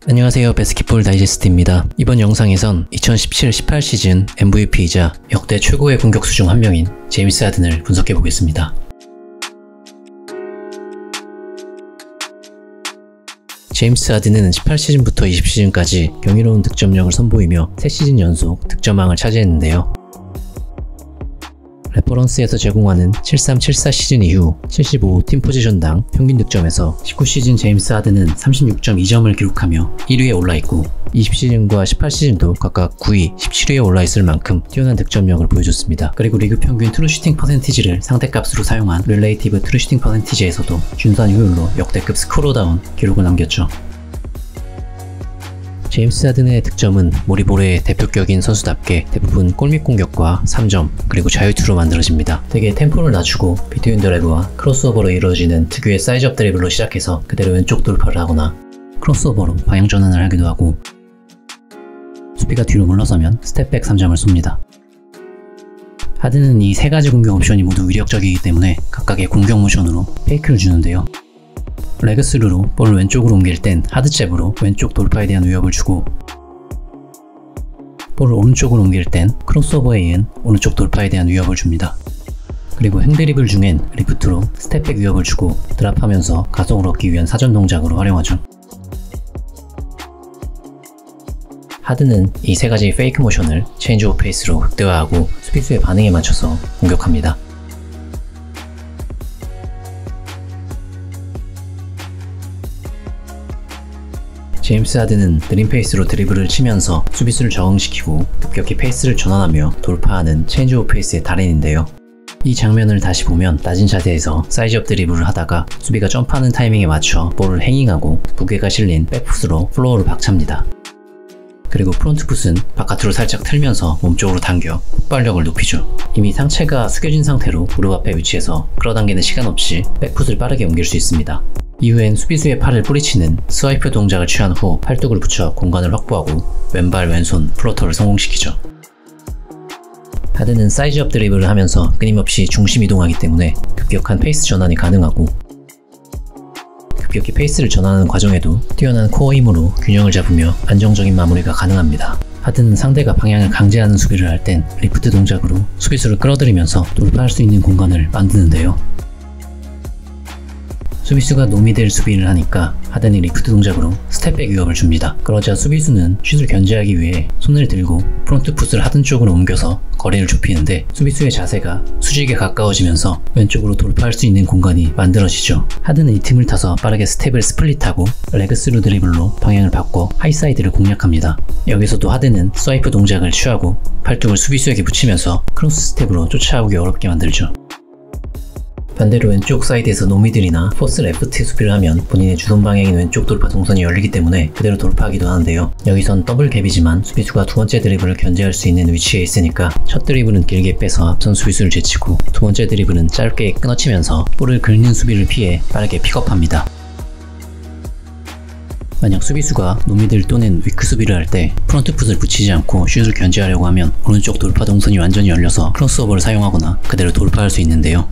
안녕하세요, 배스킷볼 다이제스트입니다. 이번 영상에선 2017-18 시즌 MVP이자 역대 최고의 공격수 중 한 명인 제임스 하든을 분석해보겠습니다. 제임스 하든은 18시즌부터 20시즌까지 경이로운 득점력을 선보이며 3시즌 연속 득점왕을 차지했는데요. 레퍼런스에서 제공하는 73-74 시즌 이후 75 팀 포지션당 평균 득점에서 19시즌 제임스 하든은 36.2점을 기록하며 1위에 올라있고 20시즌과 18시즌도 각각 9위, 17위에 올라있을 만큼 뛰어난 득점력을 보여줬습니다. 그리고 리그 평균 트루슈팅 퍼센티지를 상대값으로 사용한 릴레이티브 트루슈팅 퍼센티지에서도 준수한 효율로 역대급 스코어다운 기록을 남겼죠. 제임스 하든의 득점은 모리보레의 대표격인 선수답게 대부분 골밑 공격과 3점 그리고 자유투로 만들어집니다. 되게 템포를 낮추고 비트윈 드래그와 크로스오버로 이루어지는 특유의 사이즈업 드리블로 시작해서 그대로 왼쪽 돌파를 하거나 크로스오버로 방향 전환을 하기도 하고 수비가 뒤로 물러서면 스텝백 3점을 쏩니다. 하든은 이 세 가지 공격 옵션이 모두 위력적이기 때문에 각각의 공격 모션으로 페이크를 주는데요. 레그스루로 볼을 왼쪽으로 옮길 땐 하드잽으로 왼쪽 돌파에 대한 위협을 주고 볼을 오른쪽으로 옮길 땐 크로스오버에 의한 오른쪽 돌파에 대한 위협을 줍니다. 그리고 행드리블 중엔 리프트로 스텝백 위협을 주고 드랍하면서 가속을 얻기 위한 사전 동작으로 활용하죠. 하든은 이 세 가지 페이크 모션을 체인지 오브 페이스로 극대화하고 수비수의 반응에 맞춰서 공격합니다. 제임스 하든은 느린 페이스로 드리블을 치면서 수비수를 적응시키고 급격히 페이스를 전환하며 돌파하는 체인지 오브 페이스의 달인인데요. 이 장면을 다시 보면 낮은 자세에서 사이즈업 드리블을 하다가 수비가 점프하는 타이밍에 맞춰 볼을 행잉하고 무게가 실린 백풋으로 플로어를 박찹니다. 그리고 프론트풋은 바깥으로 살짝 틀면서 몸쪽으로 당겨 폭발력을 높이죠. 이미 상체가 숙여진 상태로 무릎 앞에 위치해서 끌어당기는 시간 없이 백풋을 빠르게 옮길 수 있습니다. 이후엔 수비수의 팔을 뿌리치는 스와이프 동작을 취한 후 팔뚝을 붙여 공간을 확보하고 왼발 왼손 플로터를 성공시키죠. 하든은 사이즈업 드리블을 하면서 끊임없이 중심 이동하기 때문에 급격한 페이스 전환이 가능하고 급격히 페이스를 전환하는 과정에도 뛰어난 코어 힘으로 균형을 잡으며 안정적인 마무리가 가능합니다. 하든은 상대가 방향을 강제하는 수비를 할 땐 리프트 동작으로 수비수를 끌어들이면서 돌파할 수 있는 공간을 만드는데요. 수비수가 노미될 수비를 하니까 하든이 리프트 동작으로 스텝백 위협을 줍니다. 그러자 수비수는 슛을 견제하기 위해 손을 들고 프론트풋을 하든 쪽으로 옮겨서 거리를 좁히는데 수비수의 자세가 수직에 가까워지면서 왼쪽으로 돌파할 수 있는 공간이 만들어지죠. 하든은 이 틈을 타서 빠르게 스텝을 스플릿하고 레그스루 드리블로 방향을 바꿔 하이사이드를 공략합니다. 여기서도 하든은 스와이프 동작을 취하고 팔뚝을 수비수에게 붙이면서 크로스 스텝으로 쫓아오기 어렵게 만들죠. 반대로 왼쪽 사이드에서 노미들이나 포스 레프트 수비를 하면 본인의 주동 방향인 왼쪽 돌파 동선이 열리기 때문에 그대로 돌파하기도 하는데요. 여기선 더블 갭이지만 수비수가 두 번째 드리블을 견제할 수 있는 위치에 있으니까 첫 드리블은 길게 빼서 앞선 수비수를 제치고 두 번째 드리블은 짧게 끊어치면서 볼을 긁는 수비를 피해 빠르게 픽업합니다. 만약 수비수가 노미들 또는 위크 수비를 할 때 프론트풋을 붙이지 않고 슛을 견제하려고 하면 오른쪽 돌파 동선이 완전히 열려서 크로스오버를 사용하거나 그대로 돌파할 수 있는데요.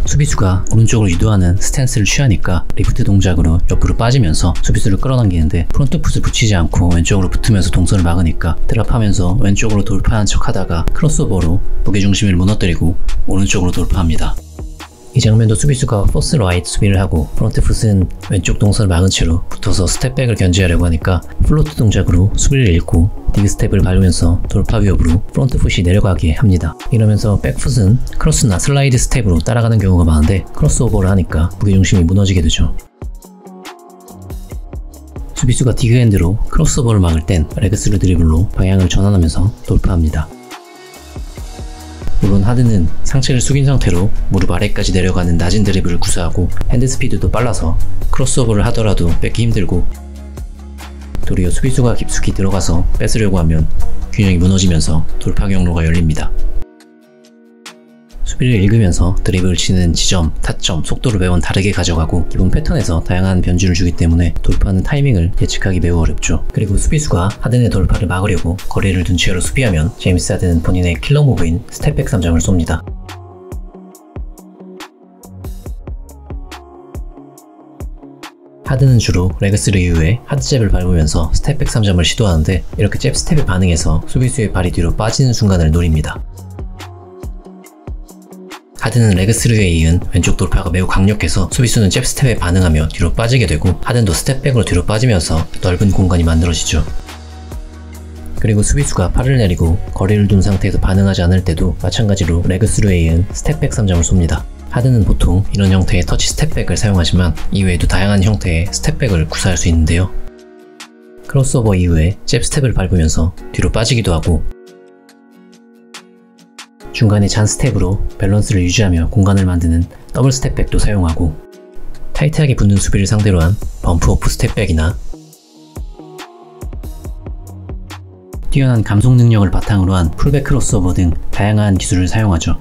수비수가 오른쪽으로 유도하는 스탠스를 취하니까 리프트 동작으로 옆으로 빠지면서 수비수를 끌어당기는데 프론트풋을 붙이지 않고 왼쪽으로 붙으면서 동선을 막으니까 드랍하면서 왼쪽으로 돌파한 척 하다가 크로스오버로 무게중심을 무너뜨리고 오른쪽으로 돌파합니다. 이 장면도 수비수가 포스 라이트 수비를 하고 프론트풋은 왼쪽 동선을 막은 채로 붙어서 스텝백을 견제하려고 하니까 플로트 동작으로 수비를 읽고 디그 스텝을 밟으면서 돌파 위협으로 프론트풋이 내려가게 합니다. 이러면서 백풋은 크로스나 슬라이드 스텝으로 따라가는 경우가 많은데 크로스오버를 하니까 무게중심이 무너지게 되죠. 수비수가 디그핸드로 크로스오버를 막을 땐 레그스루 드리블로 방향을 전환하면서 돌파합니다. 물론 하든은 상체를 숙인 상태로 무릎 아래까지 내려가는 낮은 드리블을 구사하고 핸드 스피드도 빨라서 크로스오버를 하더라도 뺏기 힘들고 도리어 수비수가 깊숙이 들어가서 뺏으려고 하면 균형이 무너지면서 돌파 경로가 열립니다. 수비를 읽으면서 드리블을 치는 지점, 타점, 속도를 매번 다르게 가져가고 기본 패턴에서 다양한 변주를 주기 때문에 돌파하는 타이밍을 예측하기 매우 어렵죠. 그리고 수비수가 하든의 돌파를 막으려고 거리를 둔 채로 수비하면 제임스 하든은 본인의 킬러 무브인 스텝백 3점을 쏩니다. 하든은 주로 레그3 이후에 하드잽을 밟으면서 스텝백 3점을 시도하는데 이렇게 잽 스텝에 반응해서 수비수의 발이 뒤로 빠지는 순간을 노립니다. 하든은 레그3에 이은 왼쪽 돌파가 매우 강력해서 수비수는 잽 스텝에 반응하며 뒤로 빠지게 되고 하든도 스텝백으로 뒤로 빠지면서 넓은 공간이 만들어지죠. 그리고 수비수가 팔을 내리고 거리를 둔 상태에서 반응하지 않을 때도 마찬가지로 레그3에 이은 스텝백 3점을 쏩니다. 하든은 보통 이런 형태의 터치 스텝백을 사용하지만 이외에도 다양한 형태의 스텝백을 구사할 수 있는데요. 크로스오버 이후에 잽 스텝을 밟으면서 뒤로 빠지기도 하고 중간에 잔 스텝으로 밸런스를 유지하며 공간을 만드는 더블 스텝백도 사용하고 타이트하게 붙는 수비를 상대로 한 범프 오프 스텝백이나 뛰어난 감속 능력을 바탕으로 한 풀백 크로스오버 등 다양한 기술을 사용하죠.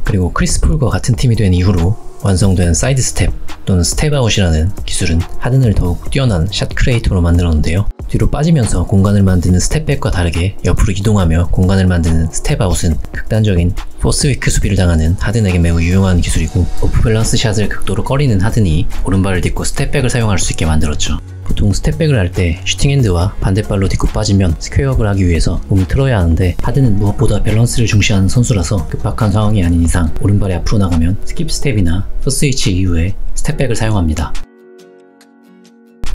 그리고 크리스 폴과 같은 팀이 된 이후로 완성된 사이드 스텝 또는 스텝 아웃이라는 기술은 하든을 더욱 뛰어난 샷 크리에이터로 만들었는데요. 뒤로 빠지면서 공간을 만드는 스텝백과 다르게 옆으로 이동하며 공간을 만드는 스텝 아웃은 극단적인 포스 위크 수비를 당하는 하든에게 매우 유용한 기술이고 오프 밸런스 샷을 극도로 꺼리는 하든이 오른발을 딛고 스텝백을 사용할 수 있게 만들었죠. 보통 스텝백을 할 때 슈팅핸드와 반대발로 딛고 빠지면 스퀘어업을 하기 위해서 몸을 틀어야 하는데 하든은 무엇보다 밸런스를 중시하는 선수라서 급박한 상황이 아닌 이상 오른발이 앞으로 나가면 스킵 스텝이나 퍼스위치 이후에 스텝백을 사용합니다.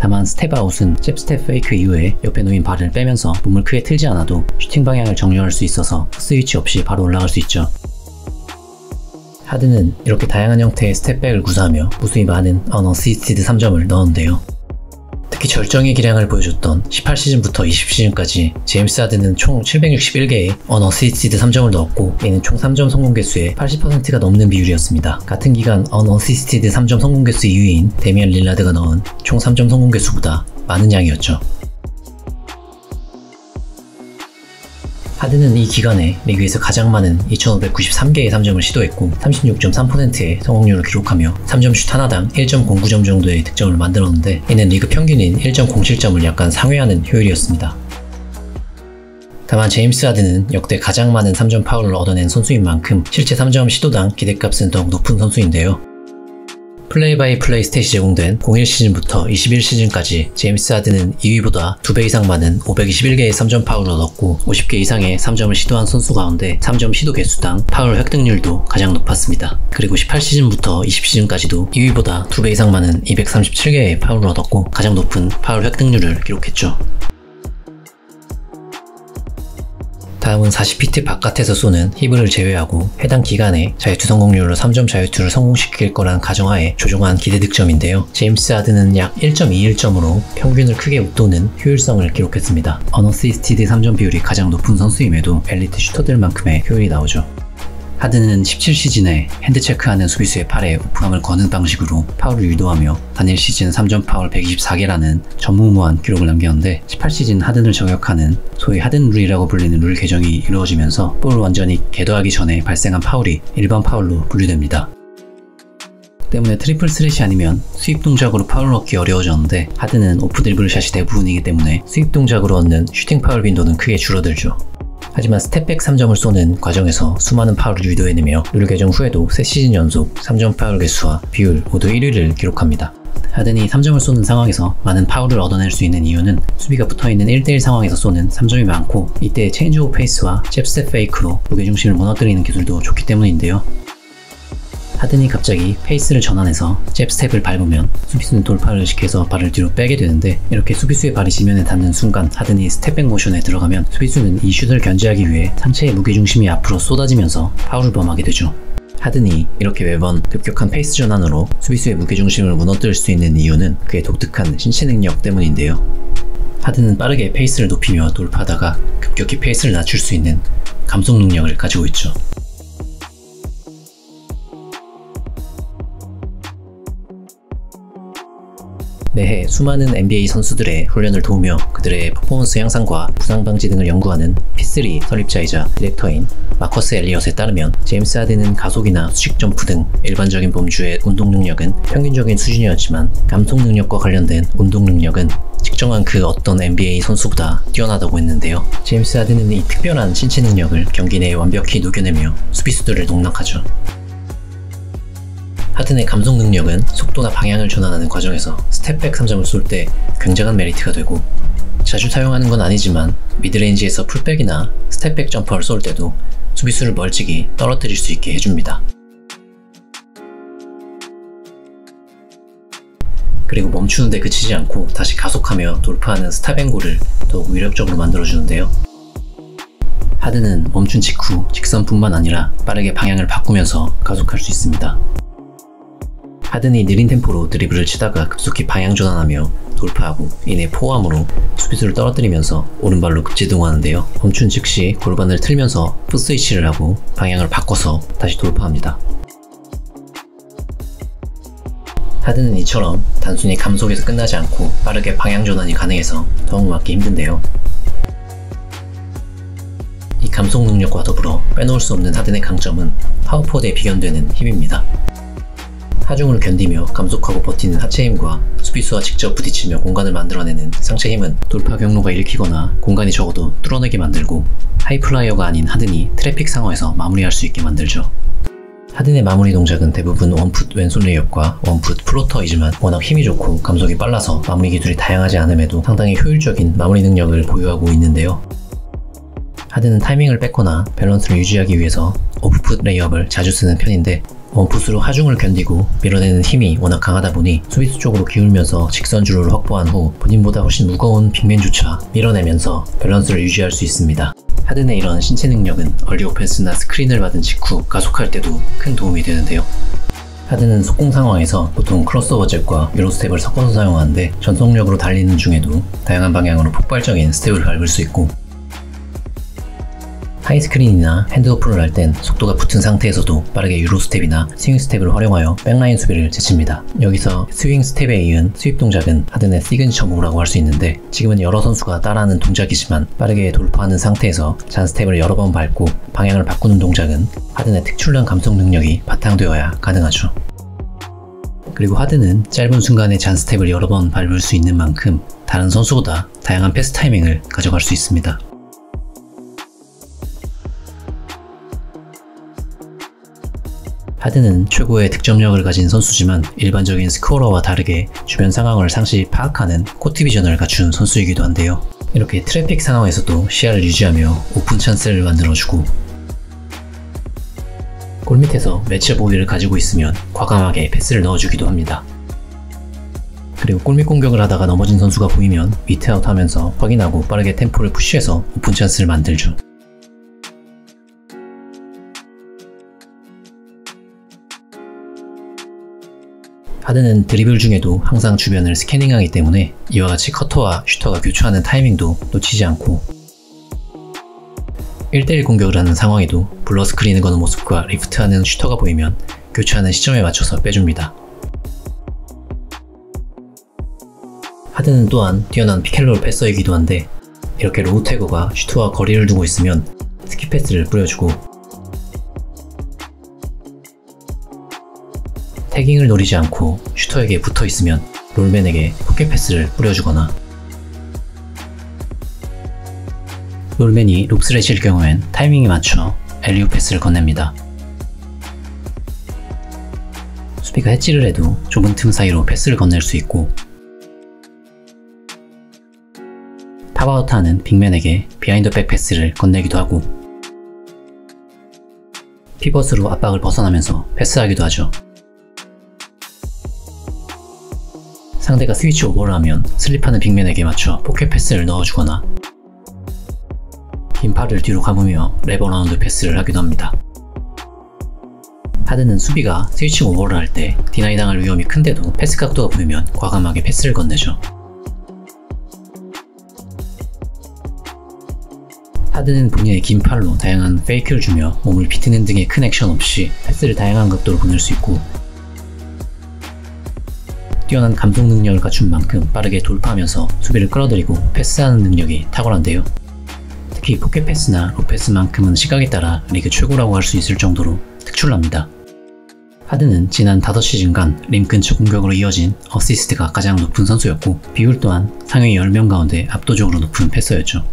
다만 스텝 아웃은 잽 스텝 페이크 이후에 옆에 놓인 발을 빼면서 몸을 크게 틀지 않아도 슈팅 방향을 정렬할 수 있어서 스위치 없이 바로 올라갈 수 있죠. 하든은 이렇게 다양한 형태의 스텝백을 구사하며 무수히 많은 언어시스티드 3점을 넣었는데요. 특히 절정의 기량을 보여줬던 18시즌부터 20시즌까지 제임스 하든은 총 761개의 언어시스티드 3점을 넣었고 이는 총 3점 성공 개수의 80%가 넘는 비율이었습니다. 같은 기간 언어시스티드 3점 성공 개수 2위인 데미안 릴라드가 넣은 총 3점 성공 개수보다 많은 양이었죠. 하든은 이 기간에 리그에서 가장 많은 2,593개의 3점을 시도했고 36.3%의 성공률을 기록하며 3점 슛 하나당 1.09점 정도의 득점을 만들었는데 이는 리그 평균인 1.07점을 약간 상회하는 효율이었습니다. 다만 제임스 하든은 역대 가장 많은 3점 파울을 얻어낸 선수인 만큼 실제 3점 시도당 기대값은 더욱 높은 선수인데요. 플레이 바이 플레이 스탯이 제공된 01시즌부터 21시즌까지 제임스 하든은 2위보다 2배 이상 많은 521개의 3점 파울을 얻었고 50개 이상의 3점을 시도한 선수 가운데 3점 시도 개수당 파울 획득률도 가장 높았습니다. 그리고 18시즌부터 20시즌까지도 2위보다 2배 이상 많은 237개의 파울을 얻었고 가장 높은 파울 획득률을 기록했죠. 다음은 40피트 바깥에서 쏘는 히브를 제외하고 해당 기간에 자유투 성공률로 3점 자유투를 성공시킬 거란 가정하에 조종한 기대 득점인데요. 제임스 하든은 약 1.21점으로 평균을 크게 웃도는 효율성을 기록했습니다. 언어시스티드 3점 비율이 가장 높은 선수임에도 엘리트 슈터들만큼의 효율이 나오죠. 하든은 17시즌에 핸드체크하는 수비수의 팔에 오프함을 거는 방식으로 파울을 유도하며 단일 시즌 3점 파울 124개라는 전무후무한 기록을 남겼는데 18시즌 하든을 저격하는 소위 하든 룰이라고 불리는 룰 개정이 이루어지면서 볼을 완전히 궤도하기 전에 발생한 파울이 일반 파울로 분류됩니다. 때문에 트리플 스렛이 아니면 스윕 동작으로 파울을 얻기 어려워졌는데 하든은 오프 드리블 샷이 대부분이기 때문에 스윕 동작으로 얻는 슈팅 파울 빈도는 크게 줄어들죠. 하지만 스텝백 3점을 쏘는 과정에서 수많은 파울을 유도해내며 룰 개정 후에도 3시즌 연속 3점 파울 개수와 비율 모두 1위를 기록합니다. 하든이 3점을 쏘는 상황에서 많은 파울을 얻어낼 수 있는 이유는 수비가 붙어있는 1대1 상황에서 쏘는 3점이 많고 이때 체인지 오브 페이스와 잽 스텝 페이크로 무게중심을 무너뜨리는 기술도 좋기 때문인데요. 하든이 갑자기 페이스를 전환해서 잽 스텝을 밟으면 수비수는 돌파를 시켜서 발을 뒤로 빼게 되는데 이렇게 수비수의 발이 지면에 닿는 순간 하든이 스텝백 모션에 들어가면 수비수는 이 슛을 견제하기 위해 상체의 무게중심이 앞으로 쏟아지면서 파울을 범하게 되죠. 하든이 이렇게 매번 급격한 페이스 전환으로 수비수의 무게중심을 무너뜨릴 수 있는 이유는 그의 독특한 신체 능력 때문인데요. 하든은 빠르게 페이스를 높이며 돌파하다가 급격히 페이스를 낮출 수 있는 감속 능력을 가지고 있죠. 매해 수많은 NBA 선수들의 훈련을 도우며 그들의 퍼포먼스 향상과 부상 방지 등을 연구하는 P3 설립자이자 디렉터인 마커스 엘리엇에 따르면 제임스 하든은 가속이나 수직 점프 등 일반적인 범주의 운동 능력은 평균적인 수준이었지만 감속 능력과 관련된 운동 능력은 측정한 그 어떤 NBA 선수보다 뛰어나다고 했는데요. 제임스 하든은 이 특별한 신체 능력을 경기 내에 완벽히 녹여내며 수비수들을 농락하죠. 하든의 감속 능력은 속도나 방향을 전환하는 과정에서 스텝백 3점을 쏠 때 굉장한 메리트가 되고, 자주 사용하는 건 아니지만 미드레인지에서 풀백이나 스텝백 점퍼를 쏠 때도 수비수를 멀찍이 떨어뜨릴 수 있게 해줍니다. 그리고 멈추는데 그치지 않고 다시 가속하며 돌파하는 스탑앤고를 더욱 위력적으로 만들어주는데요. 하든은 멈춘 직후 직선뿐만 아니라 빠르게 방향을 바꾸면서 가속할 수 있습니다. 하든이 느린 템포로 드리블을 치다가 급속히 방향 전환하며 돌파하고 이내 포함으로 수비수를 떨어뜨리면서 오른발로 급제동하는데요. 멈춘 즉시 골반을 틀면서 풋스위치를 하고 방향을 바꿔서 다시 돌파합니다. 하든은 이처럼 단순히 감속에서 끝나지 않고 빠르게 방향 전환이 가능해서 더욱 맞기 힘든데요. 이 감속 능력과 더불어 빼놓을 수 없는 하든의 강점은 파워포드에 비견되는 힘입니다. 하중을 견디며 감속하고 버티는 하체 힘과 수비수와 직접 부딪히며 공간을 만들어내는 상체 힘은 돌파 경로가 읽히거나 공간이 적어도 뚫어내게 만들고, 하이플라이어가 아닌 하든이 트래픽 상황에서 마무리할 수 있게 만들죠. 하든의 마무리 동작은 대부분 원풋 왼손 레이업과 원풋 플로터이지만 워낙 힘이 좋고 감속이 빨라서 마무리 기술이 다양하지 않음에도 상당히 효율적인 마무리 능력을 보유하고 있는데요. 하든은 타이밍을 뺏거나 밸런스를 유지하기 위해서 오프풋 레이업을 자주 쓰는 편인데, 원풋으로 하중을 견디고 밀어내는 힘이 워낙 강하다 보니 수비수 쪽으로 기울면서 직선 주로를 확보한 후 본인보다 훨씬 무거운 빅맨조차 밀어내면서 밸런스를 유지할 수 있습니다. 하든의 이런 신체 능력은 얼리 오펜스나 스크린을 받은 직후 가속할 때도 큰 도움이 되는데요. 하든은 속공 상황에서 보통 크로스오버 잽과 유로 스텝을 섞어서 사용하는데, 전속력으로 달리는 중에도 다양한 방향으로 폭발적인 스텝을 밟을 수 있고, 하이스크린이나 핸드오프를 할 땐 속도가 붙은 상태에서도 빠르게 유로 스텝이나 스윙 스텝을 활용하여 백라인 수비를 제칩니다. 여기서 스윙 스텝에 이은 스윕 동작은 하든의 시그니처 무브라고 할 수 있는데, 지금은 여러 선수가 따라하는 동작이지만 빠르게 돌파하는 상태에서 잔 스텝을 여러 번 밟고 방향을 바꾸는 동작은 하든의 특출난 감속 능력이 바탕되어야 가능하죠. 그리고 하든은 짧은 순간에 잔 스텝을 여러 번 밟을 수 있는 만큼 다른 선수보다 다양한 패스 타이밍을 가져갈 수 있습니다. 하든은 최고의 득점력을 가진 선수지만 일반적인 스코어러와 다르게 주변 상황을 상시 파악하는 코트 비전을 갖춘 선수이기도 한데요. 이렇게 트래픽 상황에서도 시야를 유지하며 오픈 찬스를 만들어주고, 골밑에서 매치업 우위를 가지고 있으면 과감하게 패스를 넣어주기도 합니다. 그리고 골밑 공격을 하다가 넘어진 선수가 보이면 위트아웃 하면서 확인하고 빠르게 템포를 푸시해서 오픈 찬스를 만들죠. 하든은 드리블 중에도 항상 주변을 스캐닝하기 때문에 이와 같이 커터와 슈터가 교차하는 타이밍도 놓치지 않고, 1대1 공격을 하는 상황에도 블러 스크린을 거는 모습과 리프트하는 슈터가 보이면 교차하는 시점에 맞춰서 빼줍니다. 하든은 또한 뛰어난 피켓롤 패서이기도 한데, 이렇게 로우 태거가 슈터와 거리를 두고 있으면 스킵 패스를 뿌려주고, 태깅을 노리지 않고 슈터에게 붙어있으면 롤맨에게 포켓 패스를 뿌려주거나, 롤맨이 롭스렛일 경우엔 타이밍에 맞춰 엘리웁 패스를 건넵니다. 수비가 해치를 해도 좁은 틈 사이로 패스를 건넬 수 있고, 탑아웃하는 빅맨에게 비하인드 백 패스를 건네기도 하고, 피벗으로 압박을 벗어나면서 패스하기도 하죠. 상대가 스위치 오버를 하면 슬립하는 빅맨에게 맞춰 포켓 패스를 넣어주거나, 긴 팔을 뒤로 감으며 레버라운드 패스를 하기도 합니다. 하든은 수비가 스위치 오버를 할 때 디나이 당할 위험이 큰데도 패스 각도가 보이면 과감하게 패스를 건네죠. 하든은 본인의 긴 팔로 다양한 페이크를 주며 몸을 비트는 등의 큰 액션 없이 패스를 다양한 각도로 보낼 수 있고, 뛰어난 감속 능력을 갖춘 만큼 빠르게 돌파하면서 수비를 끌어들이고 패스하는 능력이 탁월한데요. 특히 포켓 패스나 로 패스만큼은 시각에 따라 리그 최고라고 할 수 있을 정도로 특출납니다. 하든은 지난 5시즌간 림 근처 공격으로 이어진 어시스트가 가장 높은 선수였고, 비율 또한 상위 10명 가운데 압도적으로 높은 패서였죠.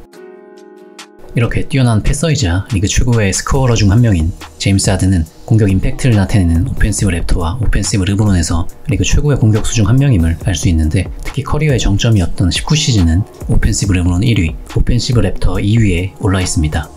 이렇게 뛰어난 패서이자 리그 최고의 스코어러 중 한 명인 제임스 하든은 공격 임팩트를 나타내는 오펜시브 랩터와 오펜시브 르브론에서 리그 최고의 공격수 중 한 명임을 알 수 있는데, 특히 커리어의 정점이었던 19시즌은 오펜시브 르브론 1위, 오펜시브 랩터 2위에 올라 있습니다.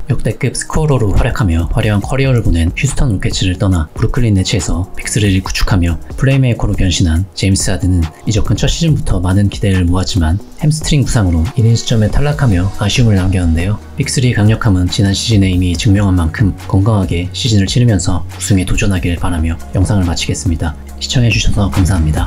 역대급 스코어러로 활약하며 화려한 커리어를 보낸 휴스턴 로켓츠를 떠나 브루클린 네츠에서 빅3를 구축하며 플레이메이커로 변신한 제임스 하든은 이적한 첫 시즌부터 많은 기대를 모았지만 햄스트링 부상으로 이른 시점에 탈락하며 아쉬움을 남겼는데요. 빅3의 강력함은 지난 시즌에 이미 증명한 만큼 건강하게 시즌을 치르면서 우승에 도전하길 바라며 영상을 마치겠습니다. 시청해주셔서 감사합니다.